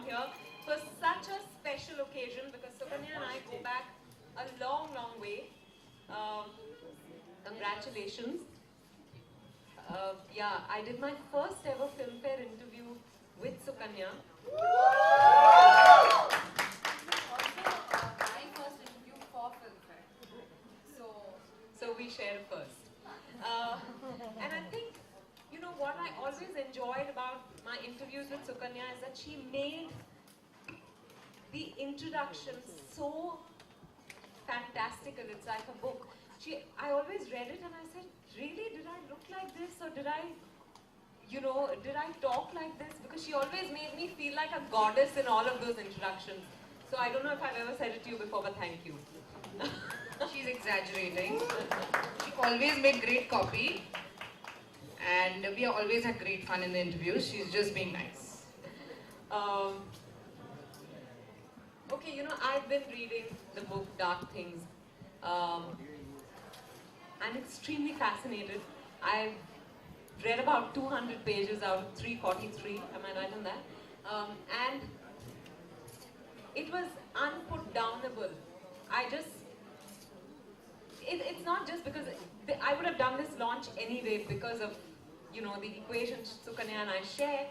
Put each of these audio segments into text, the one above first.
here for such a special occasion because Sukanya and I go back a long, long way. Congratulations. Yeah, I did my first ever Filmfare interview with Sukanya. My first interview for Filmfare. So we share first. And I think, you know, what I always enjoyed about my interviews with Sukanya is that she made the introduction so fantastical. It's like a book. I always read it and I said, really, did I look like this, or did I talk like this? Because she always made me feel like a goddess in all of those introductions. So I don't know if I've ever said it to you before, but thank you. She's exaggerating. She always made great copy, and we always had great fun in the interviews. She's just being nice. Okay, you know, I've been reading the book Dark Things. I'm extremely fascinated. I've read about 200 pages out of 343. Am I right on that? And it was unputdownable. It's not just because I would have done this launch anyway because of, you know, the equations Sukanya and I share,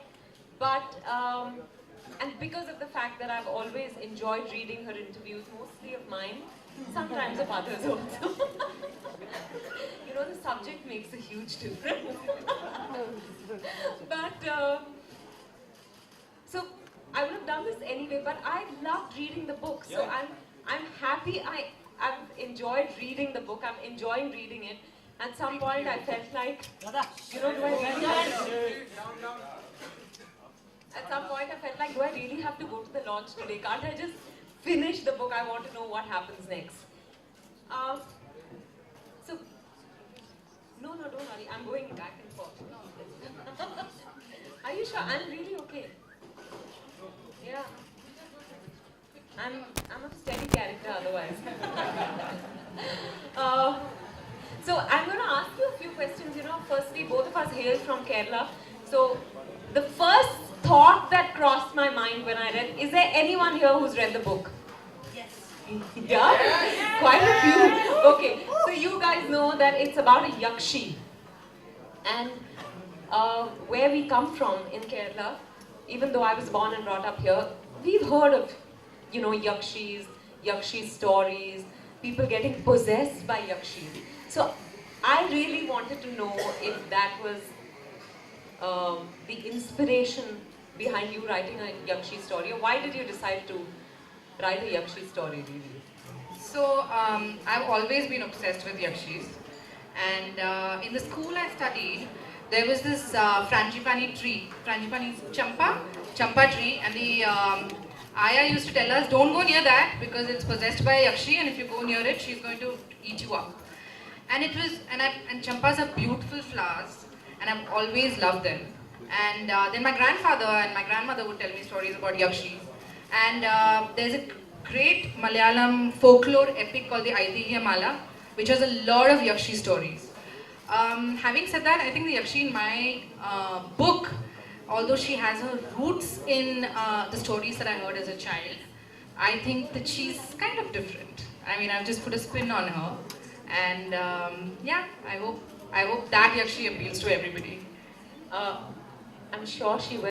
but and because of the fact that I've always enjoyed reading her interviews, mostly of mine, sometimes of others also. You know, the subject makes a huge difference. But so I would have done this anyway, but I loved reading the book. So I'm happy. I've enjoyed reading the book. I'm enjoying reading it. At some point, I felt like, you know, do I really have to? At some point, I felt like, do I really have to go to the launch today? Can't I just finish the book? I want to know what happens next. So, no, don't worry. I'm going back and forth. Are you sure? I'm really okay. Yeah. I'm a steady character otherwise. So I'm going to ask you a few questions. You know, firstly, both of us hail from Kerala. So the first thought that crossed my mind when I read, is there anyone here who's read the book? Yes. Yeah? Quite a few. Okay, so you guys know that it's about a yakshi. And where we come from in Kerala, even though I was born and brought up here, we've heard of, you know, yakshi stories, people getting possessed by yakshis. So I really wanted to know if that was the inspiration behind you writing a yakshi story, or why did you decide to write a yakshi story, really? So I've always been obsessed with yakshis, and in the school I studied, there was this frangipani tree. Frangipani is champa tree, and the Aya used to tell us, don't go near that because it's possessed by a yakshi, and if you go near it, she's going to eat you up. And it was, and champas are beautiful flowers, and I've always loved them. And then my grandfather and my grandmother would tell me stories about yakshis. And there's a great Malayalam folklore epic called the Aidihya Mala, which has a lot of yakshi stories. Having said that, I think the yakshi in my book, although she has her roots in the stories that I heard as a child, I think that she's kind of different. I mean, I've just put a spin on her, and yeah, I hope that yakshi appeals to everybody. I'm sure she will.